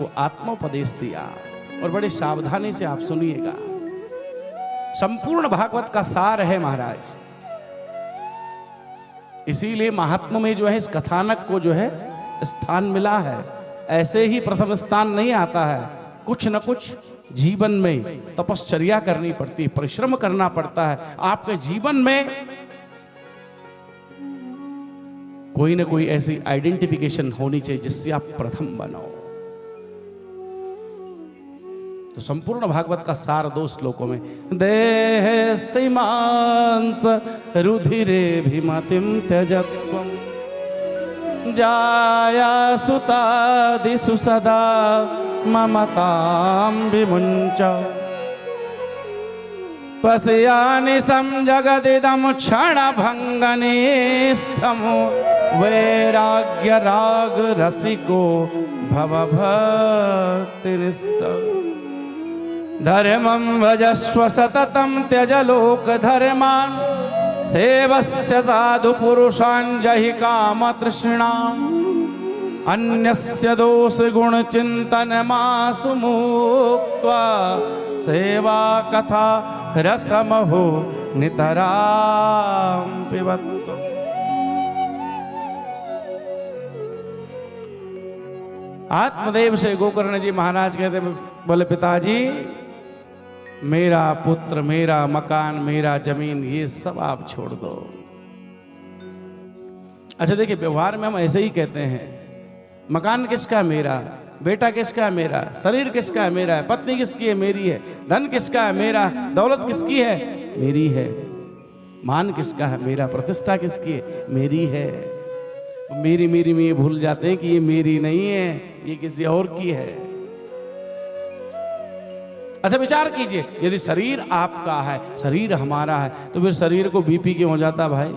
को आत्मोपदेश दिया और बड़ी सावधानी से आप सुनिएगा। संपूर्ण भागवत का सार है महाराज। इसीलिए महात्मा में जो है इस कथानक को जो है स्थान मिला है। ऐसे ही प्रथम स्थान नहीं आता है, कुछ न कुछ जीवन में तपश्चर्या करनी पड़ती है, परिश्रम करना पड़ता है। आपके जीवन में कोई ना कोई ऐसी आइडेंटिफिकेशन होनी चाहिए जिससे आप प्रथम बनो। तो संपूर्ण भागवत का सार 2 श्लोकों में, देहस्तिमांस रुधिरे भिमतिम त्यजत्वम जाया सुतादिषु सदा ममतां विमुञ्च पश्यानि संजगदिदं क्षणभङ्गनिष्ठं वैराग्य राग रसिको भवभक्तिनिष्ठ धर्मं भजस्व सततं त्यज लोकधर्मान् सेवस्य साधु पुरुषान् जहि कामतृष्णाम् अन्यस्य दोष गुण चिंतन मासु मुक्त्वा सेवा कथा रसमहो नितरां पिबत्तु। आत्मदेव से गोकर्ण जी महाराज कहते, बोले पिताजी मेरा पुत्र, मेरा मकान, मेरा जमीन, ये सब आप छोड़ दो। अच्छा देखिए, व्यवहार में हम ऐसे ही कहते हैं, मकान किसका है? मेरा। बेटा किसका है? मेरा। शरीर किसका है? मेरा है। पत्नी किसकी है? मेरी है। धन किसका है? मेरा। दौलत किसकी है? मेरी है। मान किसका है? मेरा। प्रतिष्ठा किसकी है? मेरी है। मेरी मेरी में ये भूल जाते हैं कि ये मेरी नहीं है, ये किसी और की है। अच्छा विचार कीजिए, यदि शरीर आपका है, शरीर हमारा है, तो फिर शरीर को बीपी क्यों हो जाता भाई?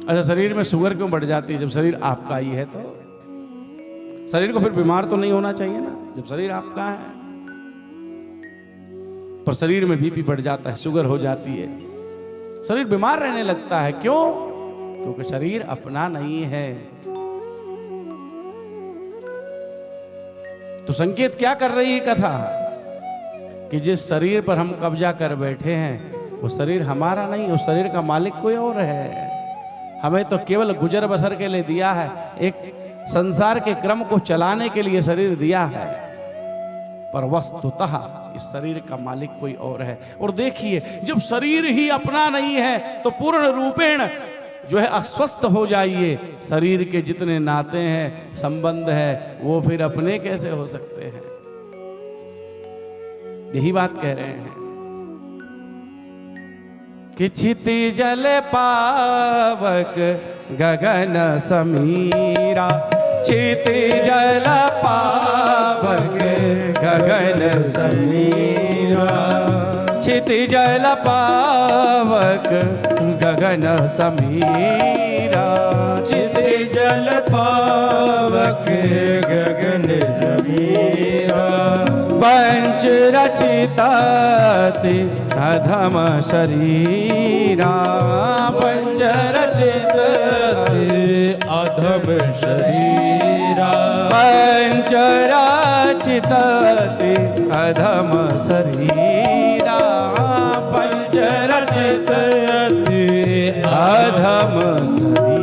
अच्छा शरीर में शुगर क्यों बढ़ जाती है जब शरीर आपका ही है? तो शरीर को फिर बीमार तो नहीं होना चाहिए ना, जब शरीर आपका है। पर शरीर में बीपी बढ़ जाता है, शुगर हो जाती है, शरीर बीमार रहने लगता है। क्यों? क्योंकि शरीर अपना नहीं है। तो संकेत क्या कर रही है कथा? कि जिस शरीर पर हम कब्जा कर बैठे हैं वो शरीर हमारा नहीं, उस शरीर का मालिक कोई और है। हमें तो केवल गुजर बसर के लिए दिया है, एक संसार के क्रम को चलाने के लिए शरीर दिया है, पर वस्तुतः इस शरीर का मालिक कोई और है। और देखिए, जब शरीर ही अपना नहीं है तो पूर्ण रूपेण जो है अस्वस्थ हो जाइए। शरीर के जितने नाते हैं, संबंध है, वो फिर अपने कैसे हो सकते हैं? यही बात कह रहे हैं कि क्षिति जल पावक गगन समीरा, क्षिति जल पावक गगन समीरा, क्षिति जल पावक गगन समीरा, क्षिति जल पावक गगन समीरा, पंच रचिताति अधम शरीरा, पंच रचिताति अधम शरीरा, पंच रचिताति अधम शरीरा, पंच रचिताति अधम शरीर।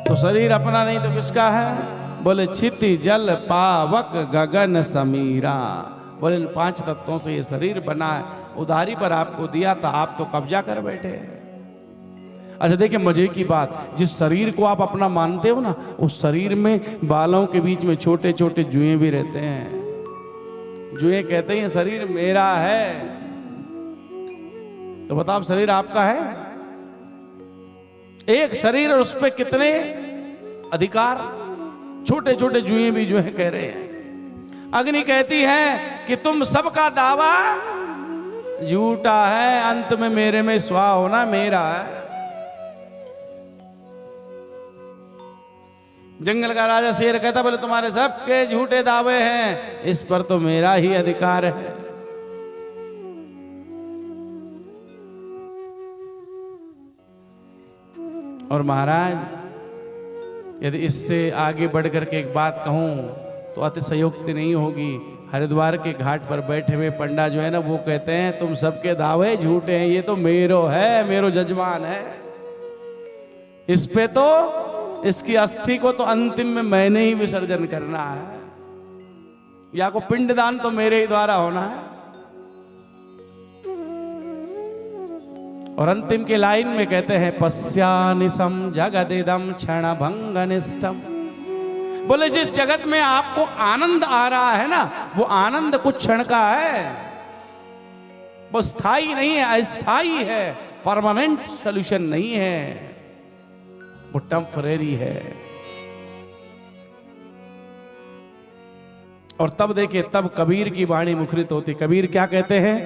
तो शरीर अपना नहीं तो किसका है? बोले क्षिति जल पावक गगन समीरा। बोले इन 5 तत्वों से ये शरीर बना है, उधारी पर आपको दिया था, आप तो कब्जा कर बैठे। अच्छा देखिए मजे की बात, जिस शरीर को आप अपना मानते हो ना, उस शरीर में बालों के बीच में छोटे छोटे जुएं भी रहते हैं। जुएं कहते हैं शरीर मेरा है। तो बताओ शरीर आपका है? एक शरीर और उस पर कितने अधिकार? छोटे छोटे जुएं भी जो है कह रहे हैं। अग्नि कहती है कि तुम सबका दावा झूठा है, अंत में मेरे में स्वा होना मेरा है। जंगल का राजा शेर कहता, बोले तुम्हारे सबके झूठे दावे हैं, इस पर तो मेरा ही अधिकार है। और महाराज यदि इससे आगे बढ़ करके एक बात कहूं तो अतिशयोक्ति नहीं होगी। हरिद्वार के घाट पर बैठे हुए पंडा जो है ना, वो कहते हैं तुम सबके दावे झूठे हैं, ये तो मेरो है, मेरो जजमान है। इस पे तो इसकी अस्थि को तो अंतिम में मैंने ही विसर्जन करना है, या को पिंडदान तो मेरे ही द्वारा होना है। और अंतिम के लाइन में कहते हैं पश्यानिसम जगदिदम क्षण भंगनिष्ठम। बोले जिस जगत में आपको आनंद आ रहा है ना, वो आनंद कुछ क्षण का है, वो स्थायी नहीं है, अस्थायी है, परमानेंट सॉल्यूशन नहीं है, वो टेम्परेरी है। और तब देखिए, तब कबीर की वाणी मुखरित होती। कबीर क्या कहते हैं?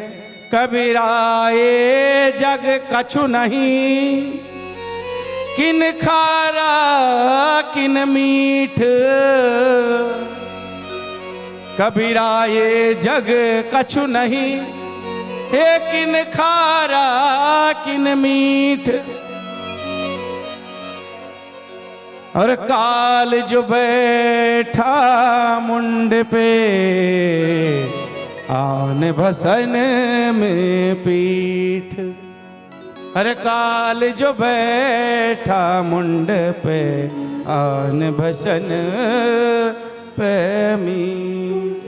कबीरा ये जग कछु नहीं, किन खारा किन मीठ। कबीरा ये जग कछु नहीं, हे किन खारा किन मीठ। और काल जो बैठा मुंड पे, आन भसन में पीठ। अरे काल जो बैठा मुंड पे, आन भसन पे मीठ।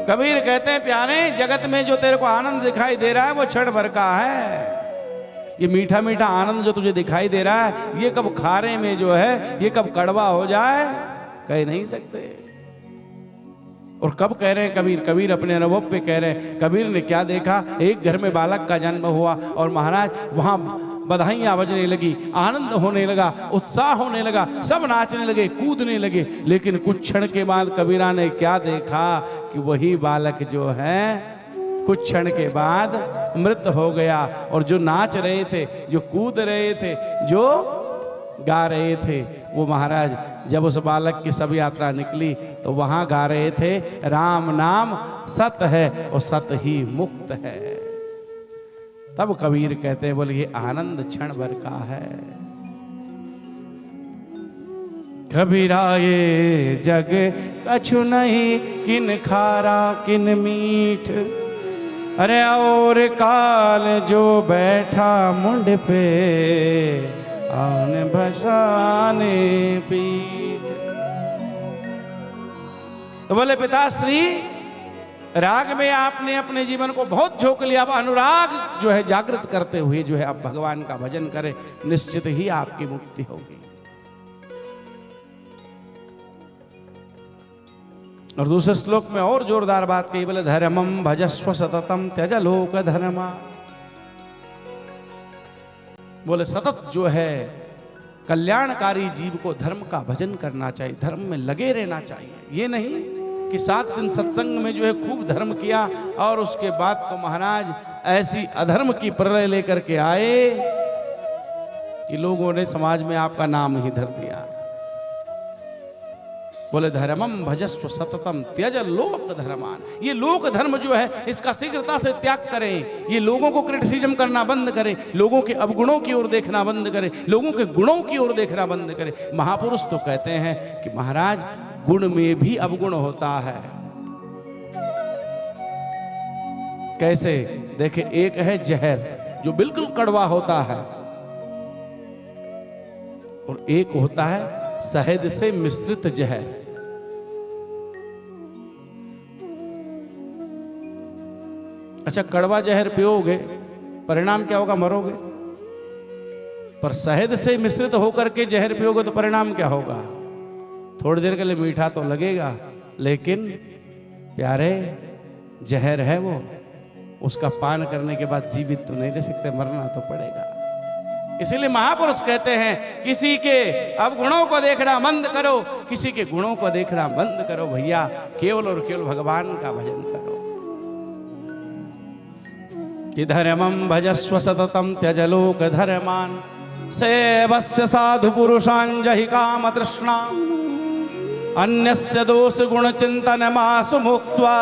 कबीर कहते हैं प्यारे, जगत में जो तेरे को आनंद दिखाई दे रहा है वो क्षण भर का है। ये मीठा मीठा आनंद जो तुझे दिखाई दे रहा है, ये कब खारे में जो है, ये कब कड़वा हो जाए कह नहीं सकते। और कब कह रहे हैं कबीर? कबीर अपने अनुभव पे कह रहे हैं। कबीर ने क्या देखा? एक घर में बालक का जन्म हुआ और महाराज वहां बधाइयां बजने लगी, आनंद होने लगा, उत्साह होने लगा, सब नाचने लगे, कूदने लगे। लेकिन कुछ क्षण के बाद कबीरा ने क्या देखा कि वही बालक जो है कुछ क्षण के बाद मृत हो गया। और जो नाच रहे थे, जो कूद रहे थे, जो गा रहे थे, वो महाराज जब उस बालक की सब यात्रा निकली तो वहां गा रहे थे राम नाम सत है और सत ही मुक्त है। तब कबीर कहते हैं, बोले ये आनंद क्षण भर का है। कबीरा ये जग कछु नहीं, किन खारा किन मीठ। अरे और काल जो बैठा मुंड पे, आन भसाने पीठ। तो बोले पिताश्री, राग में आपने अपने जीवन को बहुत झोंक लिया। अब अनुराग जो है जागृत करते हुए जो है आप भगवान का भजन करें, निश्चित ही आपकी मुक्ति होगी। और दूसरे श्लोक में और जोरदार बात कही, बोले धर्मम भजस्व सततम त्यज लोक धर्मा। बोले सतत जो है कल्याणकारी जीव को धर्म का भजन करना चाहिए, धर्म में लगे रहना चाहिए। ये नहीं कि 7 दिन सत्संग में जो है खूब धर्म किया और उसके बाद तो महाराज ऐसी अधर्म की प्रलय लेकर के आए कि लोगों ने समाज में आपका नाम ही धर दिया। बोले धर्मम भजस्व सततम त्यज लोक धर्मान। ये लोक धर्म जो है इसका शीघ्रता से त्याग करें। ये लोगों को क्रिटिसिज्म करना बंद करें, लोगों के अवगुणों की ओर देखना बंद करें, लोगों के गुणों की ओर देखना बंद करें। महापुरुष तो कहते हैं कि महाराज गुण में भी अवगुण होता है। कैसे? देखे, एक है जहर जो बिल्कुल कड़वा होता है, और एक होता है शहद से मिश्रित जहर। अच्छा, कड़वा जहर पियोगे परिणाम क्या होगा? मरोगे। पर शहद से मिश्रित होकर के जहर पियोगे तो परिणाम क्या होगा? थोड़ी देर के लिए मीठा तो लगेगा, लेकिन प्यारे जहर है वो, उसका पान करने के बाद जीवित तो नहीं रह सकते, मरना तो पड़ेगा। इसीलिए महापुरुष कहते हैं किसी के अवगुणों को देखना बंद करो, किसी के गुणों को देखना बंद करो भैया, केवल और केवल भगवान का भजन करो। कि धर्मम भजस्व सततम त्यज लोक धर्मान, सेवस्य साधु पुरुषां जहि काम तृष्णा, अन्यस्य दोष गुण चिंतन मासु मुक्त्वा,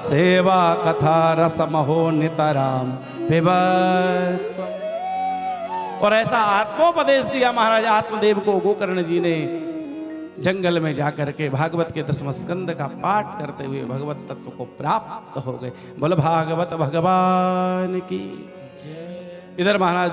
सेवा कथा रसमहो नितराम पिबत्वम्। और ऐसा आत्मोपदेश दिया महाराज आत्मदेव को गोकर्ण जी ने जंगल में जाकर के भागवत के 10वें स्कंद का पाठ करते हुए भगवत तत्व को प्राप्त हो गए। बोल भागवत भगवान की। इधर महाराज